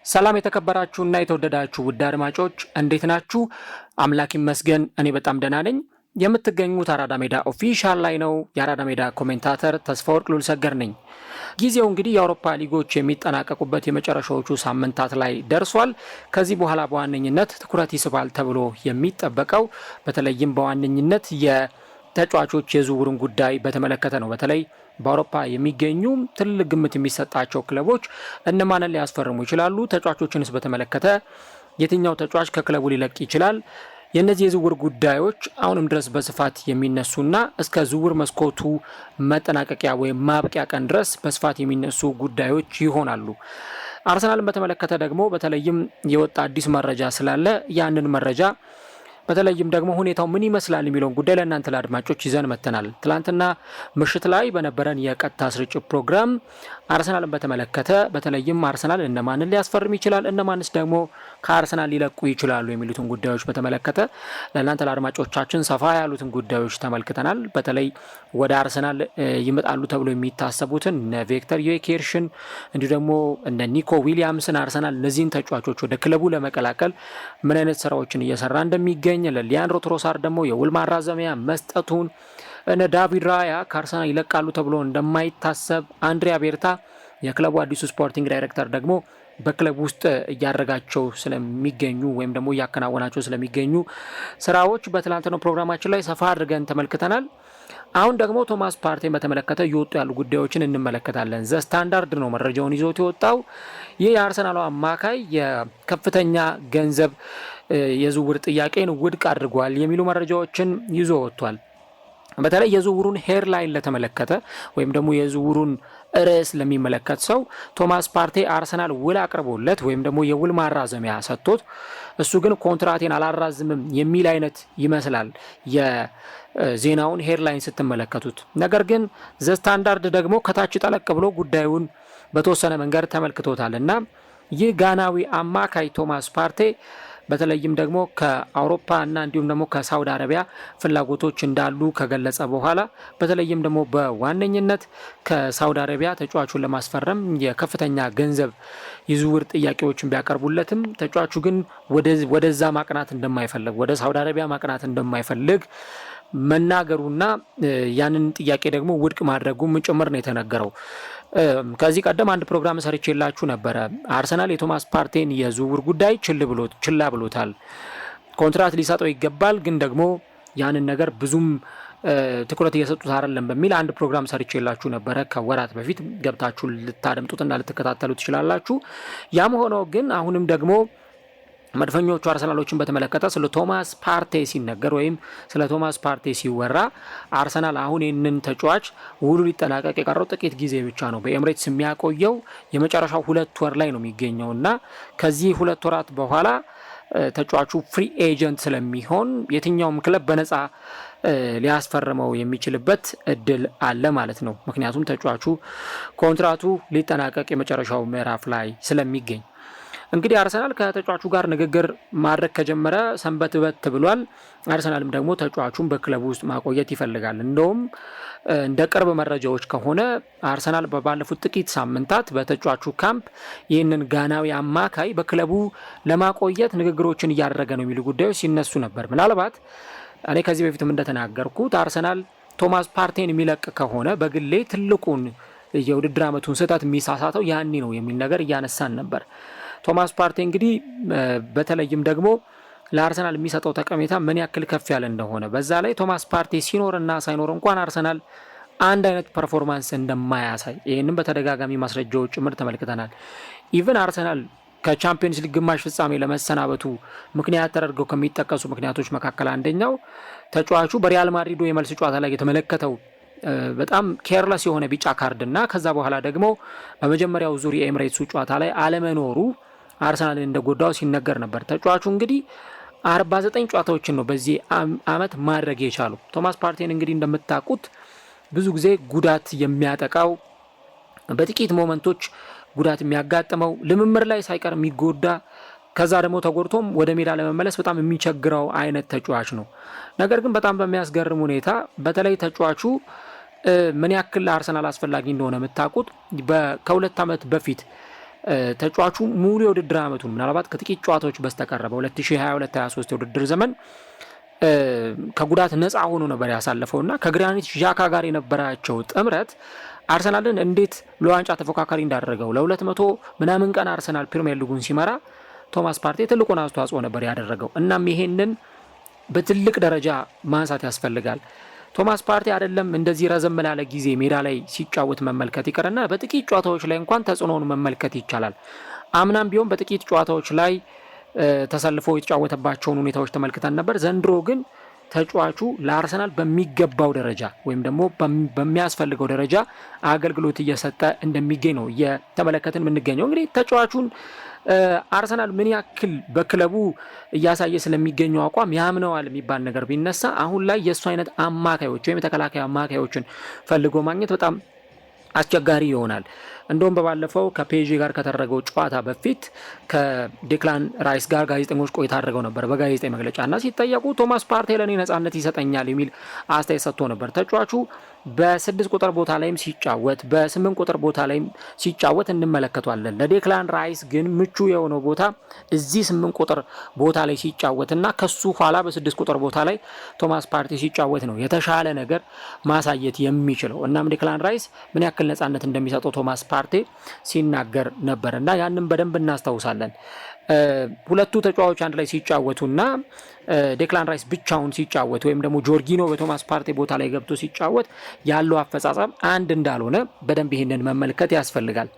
ሰላም የተከበራችሁና የተወደዳችሁ ውድ አድማጮች እንዴት ናችሁ? አምላክ ይመስገን እኔ በጣም ደህና ነኝ። የምትገኙት አራዳ ሜዳ ኦፊሻል ላይ ነው። የአራዳ ሜዳ ኮሜንታተር ተስፋወርቅ ሉልሰገር ነኝ። ጊዜው እንግዲህ የአውሮፓ ሊጎች የሚጠናቀቁበት የመጨረሻዎቹ ሳምንታት ላይ ደርሷል። ከዚህ በኋላ በዋነኝነት ትኩረት ይስባል ተብሎ የሚጠበቀው በተለይም በዋነኝነት የተጫዋቾች የዝውውርን ጉዳይ በተመለከተ ነው። በተለይ በአውሮፓ የሚገኙ ትልቅ ግምት የሚሰጣቸው ክለቦች እነማንን ሊያስፈርሙ ይችላሉ? ተጫዋቾችንስ በተመለከተ የትኛው ተጫዋች ከክለቡ ሊለቅ ይችላል? የእነዚህ የዝውውር ጉዳዮች አሁንም ድረስ በስፋት የሚነሱና እስከ ዝውውር መስኮቱ መጠናቀቂያ ወይም ማብቂያ ቀን ድረስ በስፋት የሚነሱ ጉዳዮች ይሆናሉ። አርሰናልን በተመለከተ ደግሞ በተለይም የወጣ አዲስ መረጃ ስላለ ያንን መረጃ በተለይም ደግሞ ሁኔታው ምን ይመስላል የሚለውን ጉዳይ ለእናንተ ለአድማጮች ይዘን መተናል። ትላንትና ምሽት ላይ በነበረን የቀጥታ ስርጭት ፕሮግራም አርሰናልን በተመለከተ በተለይም አርሰናል እነማንን ሊያስፈርም ይችላል፣ እነማንስ ደግሞ ከአርሰናል ሊለቁ ይችላሉ የሚሉትን ጉዳዮች በተመለከተ ለእናንተ ለአድማጮቻችን ሰፋ ያሉትን ጉዳዮች ተመልክተናል። በተለይ ወደ አርሰናል ይመጣሉ ተብሎ የሚታሰቡትን እነ ቪክተር ዮኬሬሽን እንዲሁ ደግሞ እነ ኒኮ ዊሊያምስን አርሰናል እነዚህን ተጫዋቾች ወደ ክለቡ ለመቀላቀል ምን አይነት ስራዎችን እየሰራ እንደሚገኝ ለሊያንድሮ ትሮሳርድ ደግሞ የውል ማራዘሚያ መስጠቱን እነ ዳቪድ ራያ ከአርሰናል ይለቃሉ ተብሎ እንደማይታሰብ አንድሪያ ቤርታ የክለቡ አዲሱ ስፖርቲንግ ዳይሬክተር ደግሞ በክለቡ ውስጥ እያደረጋቸው ስለሚገኙ ወይም ደግሞ እያከናወናቸው ስለሚገኙ ስራዎች በትላንትናው ፕሮግራማችን ላይ ሰፋ አድርገን ተመልክተናል። አሁን ደግሞ ቶማስ ፓርቴን በተመለከተ እየወጡ ያሉ ጉዳዮችን እንመለከታለን። ዘ ስታንዳርድ ነው መረጃውን ይዞት የወጣው። ይህ የአርሰናሉ አማካይ የከፍተኛ ገንዘብ የዝውውር ጥያቄን ውድቅ አድርጓል የሚሉ መረጃዎችን ይዞ ወጥቷል። በተለይ የዝውውሩን ሄርላይን ለተመለከተ ወይም ደግሞ የዝውውሩን ርዕስ ለሚመለከት ሰው ቶማስ ፓርቴ አርሰናል ውል አቅርቦለት ወይም ደግሞ የውል ማራዘሚያ ሰጥቶት እሱ ግን ኮንትራቴን አላራዝምም የሚል አይነት ይመስላል የዜናውን ሄርላይን ስትመለከቱት። ነገር ግን ዘ ስታንዳርድ ደግሞ ከታች ጠለቅ ብሎ ጉዳዩን በተወሰነ መንገድ ተመልክቶታል እና ይህ ጋናዊ አማካይ ቶማስ ፓርቴ በተለይም ደግሞ ከአውሮፓ እና እንዲሁም ደግሞ ከሳውዲ አረቢያ ፍላጎቶች እንዳሉ ከገለጸ በኋላ በተለይም ደግሞ በዋነኝነት ከሳውዲ አረቢያ ተጫዋቹን ለማስፈረም የከፍተኛ ገንዘብ የዝውውር ጥያቄዎችን ቢያቀርቡለትም ተጫዋቹ ግን ወደዛ ማቅናት እንደማይፈልግ ወደ ሳውዲ አረቢያ ማቅናት እንደማይፈልግ መናገሩና ያንን ጥያቄ ደግሞ ውድቅ ማድረጉም ጭምር ነው የተነገረው። ከዚህ ቀደም አንድ ፕሮግራም ሰርቼላችሁ ነበረ። አርሰናል የቶማስ ፓርቴን የዝውውር ጉዳይ ችላ ብሎታል። ኮንትራት ሊሰጠው ይገባል፣ ግን ደግሞ ያንን ነገር ብዙም ትኩረት እየሰጡት አይደለም በሚል አንድ ፕሮግራም ሰርቼላችሁ ነበረ ከወራት በፊት። ገብታችሁ ልታደምጡትና ልትከታተሉ ትችላላችሁ። ያም ሆኖ ግን አሁንም ደግሞ መድፈኞቹ አርሰናሎችን በተመለከተ ስለ ቶማስ ፓርቴ ሲነገር ወይም ስለ ቶማስ ፓርቴ ሲወራ አርሰናል አሁን ይህንን ተጫዋች ውሉ ሊጠናቀቅ የቀረው ጥቂት ጊዜ ብቻ ነው። በኤምሬትስ የሚያቆየው የመጨረሻው 2 ወር ላይ ነው የሚገኘው እና ከዚህ 2 ወራት በኋላ ተጫዋቹ ፍሪ ኤጀንት ስለሚሆን የትኛውም ክለብ በነፃ ሊያስፈርመው የሚችልበት እድል አለ ማለት ነው። ምክንያቱም ተጫዋቹ ኮንትራቱ ሊጠናቀቅ የመጨረሻው ምዕራፍ ላይ ስለሚገኝ እንግዲህ አርሰናል ከተጫዋቹ ጋር ንግግር ማድረግ ከጀመረ ሰንበትበት ብሏል። አርሰናልም ደግሞ ተጫዋቹን በክለቡ ውስጥ ማቆየት ይፈልጋል። እንደውም እንደ ቅርብ መረጃዎች ከሆነ አርሰናል ባለፉት ጥቂት ሳምንታት በተጫዋቹ ካምፕ ይህንን ጋናዊ አማካይ በክለቡ ለማቆየት ንግግሮችን እያደረገ ነው የሚሉ ጉዳዮች ሲነሱ ነበር። ምናልባት እኔ ከዚህ በፊትም እንደተናገርኩት አርሰናል ቶማስ ፓርቴን የሚለቅ ከሆነ በግሌ ትልቁን የውድድር ዓመቱን ስህተት የሚሳሳተው ያኔ ነው የሚል ነገር እያነሳን ነበር። ቶማስ ፓርቴ እንግዲህ በተለይም ደግሞ ለአርሰናል የሚሰጠው ጠቀሜታ ምን ያክል ከፍ ያለ እንደሆነ በዛ ላይ ቶማስ ፓርቴ ሲኖርና ሳይኖር እንኳን አርሰናል አንድ አይነት ፐርፎርማንስ እንደማያሳይ ይህንም በተደጋጋሚ ማስረጃዎች ጭምር ተመልክተናል። ኢቨን አርሰናል ከቻምፒየንስ ሊግ ግማሽ ፍጻሜ ለመሰናበቱ ምክንያት ተደርገው ከሚጠቀሱ ምክንያቶች መካከል አንደኛው ተጫዋቹ በሪያል ማድሪዱ የመልስ ጨዋታ ላይ የተመለከተው በጣም ኬርለስ የሆነ ቢጫ ካርድ እና ከዛ በኋላ ደግሞ በመጀመሪያው ዙር የኤምሬትሱ ጨዋታ ላይ አለመኖሩ አርሰናልን እንደጎዳው ሲነገር ነበር። ተጫዋቹ እንግዲህ 49 ጨዋታዎችን ነው በዚህ አመት ማድረግ የቻሉ። ቶማስ ፓርቴን እንግዲህ እንደምታውቁት ብዙ ጊዜ ጉዳት የሚያጠቃው በጥቂት ሞመንቶች ጉዳት የሚያጋጥመው ልምምር ላይ ሳይቀር የሚጎዳ ከዛ ደግሞ ተጎድቶም ወደ ሜዳ ለመመለስ በጣም የሚቸግረው አይነት ተጫዋች ነው። ነገር ግን በጣም በሚያስገርም ሁኔታ በተለይ ተጫዋቹ ምን ያክል ለአርሰናል አስፈላጊ እንደሆነ የምታውቁት ከ2 ዓመት በፊት ተጫዋቹ ሙሉ የውድድር ዓመቱን ምናልባት ከጥቂት ጨዋታዎች በስተቀር በ2022-23 የውድድር ዘመን ከጉዳት ነፃ ሆኖ ነበር ያሳለፈውና ከግራኒት ዣካ ጋር የነበራቸው ጥምረት አርሰናልን እንዴት ለዋንጫ ተፎካካሪ እንዳደረገው ለ200 ምናምን ቀን አርሰናል ፕሪሚየር ሊጉን ሲመራ ቶማስ ፓርቴ ትልቁን አስተዋጽኦ ነበር ያደረገው። እናም ይሄንን በትልቅ ደረጃ ማንሳት ያስፈልጋል። ቶማስ ፓርቴ አይደለም እንደዚህ ረዘም ላለ ጊዜ ሜዳ ላይ ሲጫወት መመልከት ይቀርና በጥቂት ጨዋታዎች ላይ እንኳን ተጽዕኖውን መመልከት ይቻላል። አምናም ቢሆን በጥቂት ጨዋታዎች ላይ ተሰልፎ የተጫወተባቸውን ሁኔታዎች ተመልክተን ነበር። ዘንድሮ ግን ተጫዋቹ ለአርሰናል በሚገባው ደረጃ ወይም ደግሞ በሚያስፈልገው ደረጃ አገልግሎት እየሰጠ እንደሚገኝ ነው እየተመለከትን የምንገኘው። እንግዲህ ተጫዋቹን አርሰናል ምን ያክል በክለቡ እያሳየ ስለሚገኘው አቋም ያምነዋል የሚባል ነገር ቢነሳ አሁን ላይ የእሱ አይነት አማካዮች ወይም የተከላካይ አማካዮችን ፈልጎ ማግኘት በጣም አስቸጋሪ ይሆናል። እንደውም በባለፈው ከፔጂ ጋር ከተደረገው ጨዋታ በፊት ከዴክላን ራይስ ጋር ጋዜጠኞች ቆይታ አድርገው ነበር በጋዜጣዊ መግለጫና ሲጠየቁ ቶማስ ፓርቴ ለኔ ነጻነት ይሰጠኛል የሚል አስተያየት ሰጥቶ ነበር። ተጫዋቹ በ6 ቁጥር ቦታ ላይም ሲጫወት በ8 ቁጥር ቦታ ላይም ሲጫወት እንመለከቷለን። ለዴክላን ራይስ ግን ምቹ የሆነው ቦታ እዚህ 8 ቁጥር ቦታ ላይ ሲጫወትና ከሱ ኋላ በ6 ቁጥር ቦታ ላይ ቶማስ ፓርቴ ሲጫወት ነው የተሻለ ነገር ማሳየት የሚችለው። እናም ዴክላን ራይስ ምን ያክል ነጻነት እንደሚሰጠው ቶማስ ፓርቴ ሲናገር ነበር እና ያንን በደንብ እናስታውሳለን። ሁለቱ ተጫዋቾች አንድ ላይ ሲጫወቱና ዴክላን ራይስ ብቻውን ሲጫወት ወይም ደግሞ ጆርጊኖ በቶማስ ፓርቴ ቦታ ላይ ገብቶ ሲጫወት ያለው አፈጻጸም አንድ እንዳልሆነ በደንብ ይሄንን መመልከት ያስፈልጋል።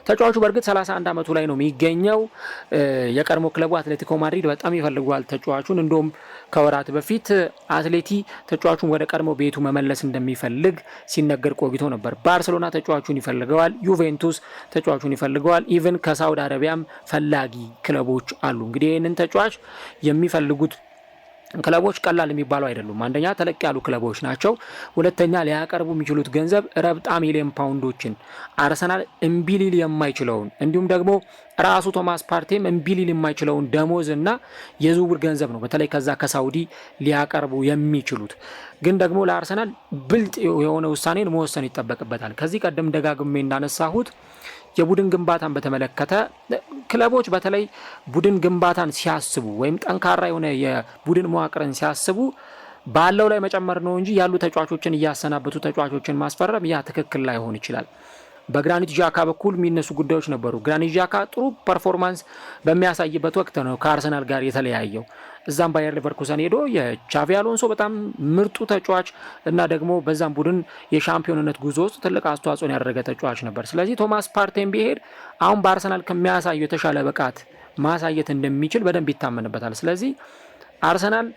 ተጫዋቹ በእርግጥ 31 ዓመቱ ላይ ነው የሚገኘው። የቀድሞ ክለቡ አትሌቲኮ ማድሪድ በጣም ይፈልጓል ተጫዋቹን። እንደውም ከወራት በፊት አትሌቲ ተጫዋቹን ወደ ቀድሞ ቤቱ መመለስ እንደሚፈልግ ሲነገር ቆይቶ ነበር። ባርሴሎና ተጫዋቹን ይፈልገዋል፣ ዩቬንቱስ ተጫዋቹን ይፈልገዋል። ኢቭን ከሳውዲ አረቢያም ፈላጊ ክለቦች አሉ። እንግዲህ ይህንን ተጫዋች የሚፈልጉት ክለቦች ቀላል የሚባሉ አይደሉም። አንደኛ ተለቅ ያሉ ክለቦች ናቸው። ሁለተኛ ሊያቀርቡ የሚችሉት ገንዘብ ረብጣ ሚሊዮን ፓውንዶችን አርሰናል እምቢ ሊል የማይችለውን እንዲሁም ደግሞ ራሱ ቶማስ ፓርቴም እምቢ ሊል የማይችለውን ደሞዝ እና የዝውውር ገንዘብ ነው በተለይ ከዛ ከሳውዲ ሊያቀርቡ የሚችሉት። ግን ደግሞ ለአርሰናል ብልጥ የሆነ ውሳኔን መወሰን ይጠበቅበታል። ከዚህ ቀደም ደጋግሜ እንዳነሳሁት የቡድን ግንባታን በተመለከተ ክለቦች በተለይ ቡድን ግንባታን ሲያስቡ ወይም ጠንካራ የሆነ የቡድን መዋቅርን ሲያስቡ ባለው ላይ መጨመር ነው እንጂ ያሉ ተጫዋቾችን እያሰናበቱ ተጫዋቾችን ማስፈረም ያ ትክክል ላይሆን ይችላል። በግራኒት ዣካ በኩል የሚነሱ ጉዳዮች ነበሩ። ግራኒት ዣካ ጥሩ ፐርፎርማንስ በሚያሳይበት ወቅት ነው ከአርሰናል ጋር የተለያየው። እዛም ባየር ሌቨርኩሰን ሄዶ የቻቪ አሎንሶ በጣም ምርጡ ተጫዋች እና ደግሞ በዛም ቡድን የሻምፒዮንነት ጉዞ ውስጥ ትልቅ አስተዋጽኦን ያደረገ ተጫዋች ነበር። ስለዚህ ቶማስ ፓርቴም ቢሄድ አሁን በአርሰናል ከሚያሳየው የተሻለ ብቃት ማሳየት እንደሚችል በደንብ ይታመንበታል። ስለዚህ አርሰናል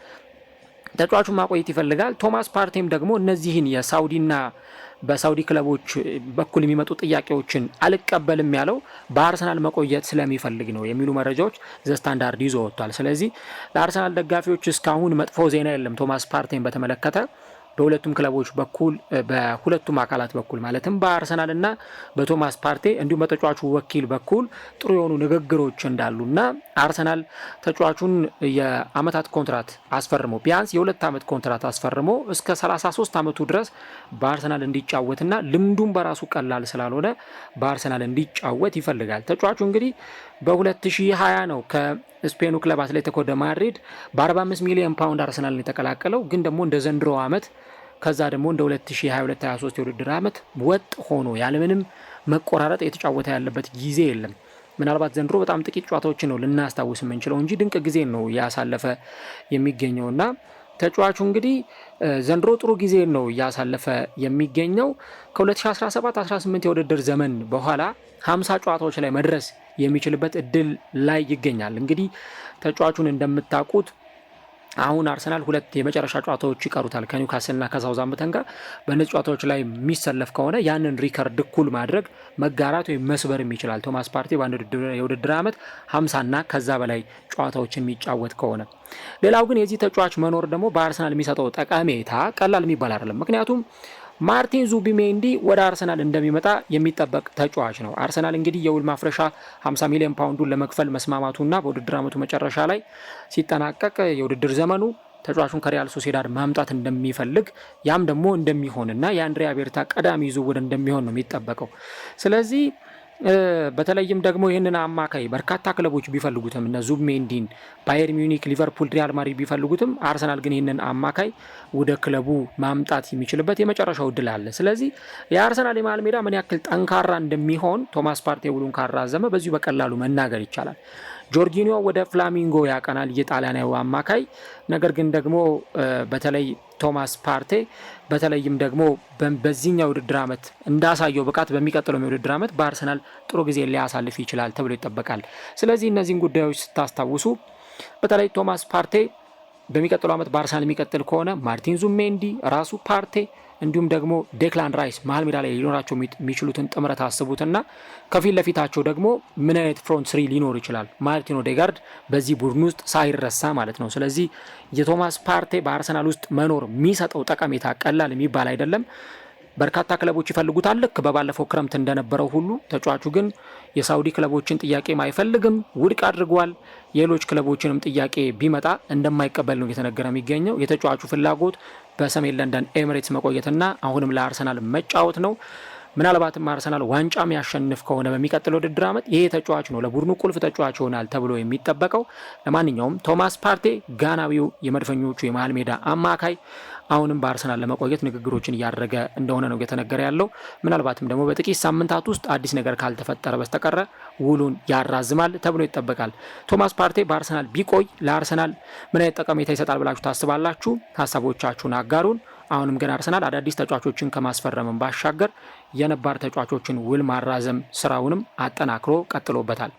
ተጫዋቹን ማቆየት ይፈልጋል። ቶማስ ፓርቴም ደግሞ እነዚህን የሳውዲና በሳውዲ ክለቦች በኩል የሚመጡ ጥያቄዎችን አልቀበልም ያለው በአርሰናል መቆየት ስለሚፈልግ ነው የሚሉ መረጃዎች ዘስታንዳርድ ይዞ ወጥቷል። ስለዚህ ለአርሰናል ደጋፊዎች እስካሁን መጥፎ ዜና የለም ቶማስ ፓርቴን በተመለከተ በሁለቱም ክለቦች በኩል በሁለቱም አካላት በኩል ማለትም በአርሰናል እና በቶማስ ፓርቴ እንዲሁም በተጫዋቹ ወኪል በኩል ጥሩ የሆኑ ንግግሮች እንዳሉና አርሰናል ተጫዋቹን የአመታት ኮንትራት አስፈርሞ ቢያንስ የ2 ዓመት ኮንትራት አስፈርሞ እስከ 33 ዓመቱ ድረስ በአርሰናል እንዲጫወትና ልምዱም በራሱ ቀላል ስላልሆነ በአርሰናል እንዲጫወት ይፈልጋል። ተጫዋቹ እንግዲህ በ2020 ነው ከስፔኑ ክለብ አትሌቲኮ ደ ማድሪድ በ45 ሚሊዮን ፓውንድ አርሰናልን የተቀላቀለው። ግን ደግሞ እንደ ዘንድሮ ዓመት ከዛ ደግሞ እንደ 2022-23 የውድድር ዓመት ወጥ ሆኖ ያለምንም መቆራረጥ የተጫወተ ያለበት ጊዜ የለም። ምናልባት ዘንድሮ በጣም ጥቂት ጨዋታዎችን ነው ልናስታውስ የምንችለው እንጂ ድንቅ ጊዜ ነው ያሳለፈ የሚገኘውና ተጫዋቹ እንግዲህ ዘንድሮ ጥሩ ጊዜ ነው እያሳለፈ የሚገኘው። ከ2017-18 የውድድር ዘመን በኋላ 50 ጨዋታዎች ላይ መድረስ የሚችልበት እድል ላይ ይገኛል። እንግዲህ ተጫዋቹን እንደምታውቁት አሁን አርሰናል 2 የመጨረሻ ጨዋታዎች ይቀሩታል ከኒውካስልና ከሳውዛምፕተን ጋር። በእነዚህ ጨዋታዎች ላይ የሚሰለፍ ከሆነ ያንን ሪከርድ እኩል ማድረግ መጋራት ወይም መስበርም ይችላል ቶማስ ፓርቴ በአንድ የውድድር ዓመት 50ና ከዛ በላይ ጨዋታዎችን የሚጫወት ከሆነ። ሌላው ግን የዚህ ተጫዋች መኖር ደግሞ በአርሰናል የሚሰጠው ጠቀሜታ ቀላል የሚባል አይደለም። ምክንያቱም ማርቲን ዙቢሜንዲ ወደ አርሰናል እንደሚመጣ የሚጠበቅ ተጫዋች ነው። አርሰናል እንግዲህ የውል ማፍረሻ 50 ሚሊዮን ፓውንዱን ለመክፈል መስማማቱና በውድድር ዓመቱ መጨረሻ ላይ ሲጠናቀቅ የውድድር ዘመኑ ተጫዋቹን ከሪያል ሶሴዳድ ማምጣት እንደሚፈልግ ያም ደግሞ እንደሚሆንና የአንድሪያ ቤርታ ቀዳሚ ዝውውር እንደሚሆን ነው የሚጠበቀው። ስለዚህ በተለይም ደግሞ ይህንን አማካይ በርካታ ክለቦች ቢፈልጉትም እነ ዙቢሜንዲን፣ ባየር ሚዩኒክ፣ ሊቨርፑል፣ ሪያል ማድሪድ ቢፈልጉትም አርሰናል ግን ይህንን አማካይ ወደ ክለቡ ማምጣት የሚችልበት የመጨረሻው እድል አለ። ስለዚህ የአርሰናል የመሃል ሜዳ ምን ያክል ጠንካራ እንደሚሆን ቶማስ ፓርቴ ውሉን ካራዘመ በዚሁ በቀላሉ መናገር ይቻላል። ጆርጊኒዮ ወደ ፍላሚንጎ ያቀናል የጣሊያናዊ አማካይ። ነገር ግን ደግሞ በተለይ ቶማስ ፓርቴ በተለይም ደግሞ በዚህኛው ውድድር ዓመት እንዳሳየው ብቃት በሚቀጥለው የውድድር ዓመት በአርሰናል ጥሩ ጊዜ ሊያሳልፍ ይችላል ተብሎ ይጠበቃል። ስለዚህ እነዚህን ጉዳዮች ስታስታውሱ በተለይ ቶማስ ፓርቴ በሚቀጥለው ዓመት በአርሰናል የሚቀጥል ከሆነ ማርቲን ዙቢሜንዲ፣ ራሱ ፓርቴ እንዲሁም ደግሞ ዴክላን ራይስ መሀል ሜዳ ላይ ሊኖራቸው የሚችሉትን ጥምረት አስቡትና ከፊት ለፊታቸው ደግሞ ምን አይነት ፍሮንት ስሪ ሊኖር ይችላል? ማርቲን ኦዴጋርድ በዚህ ቡድን ውስጥ ሳይረሳ ማለት ነው። ስለዚህ የቶማስ ፓርቴ በአርሰናል ውስጥ መኖር የሚሰጠው ጠቀሜታ ቀላል የሚባል አይደለም። በርካታ ክለቦች ይፈልጉታል። ልክ በባለፈው ክረምት እንደነበረው ሁሉ ተጫዋቹ ግን የሳውዲ ክለቦችን ጥያቄ አይፈልግም፣ ውድቅ አድርጓል። የሌሎች ክለቦችንም ጥያቄ ቢመጣ እንደማይቀበል ነው እየተነገረ የሚገኘው። የተጫዋቹ ፍላጎት በሰሜን ለንደን ኤሚሬትስ መቆየትና አሁንም ለአርሰናል መጫወት ነው። ምናልባትም አርሰናል ዋንጫ የሚያሸንፍ ከሆነ በሚቀጥለው ውድድር ዓመት ይሄ ተጫዋች ነው ለቡድኑ ቁልፍ ተጫዋች ይሆናል ተብሎ የሚጠበቀው። ለማንኛውም ቶማስ ፓርቴ ጋናዊው የመድፈኞቹ የመሃል ሜዳ አማካይ አሁንም በአርሰናል ለመቆየት ንግግሮችን እያደረገ እንደሆነ ነው እየተነገረ ያለው። ምናልባትም ደግሞ በጥቂት ሳምንታት ውስጥ አዲስ ነገር ካልተፈጠረ በስተቀረ ውሉን ያራዝማል ተብሎ ይጠበቃል። ቶማስ ፓርቴ በአርሰናል ቢቆይ ለአርሰናል ምን አይነት ጠቀሜታ ይሰጣል ብላችሁ ታስባላችሁ? ሀሳቦቻችሁን አጋሩን። አሁንም ግን አርሰናል አዳዲስ ተጫዋቾችን ከማስፈረምን ባሻገር የነባር ተጫዋቾችን ውል ማራዘም ስራውንም አጠናክሮ ቀጥሎበታል።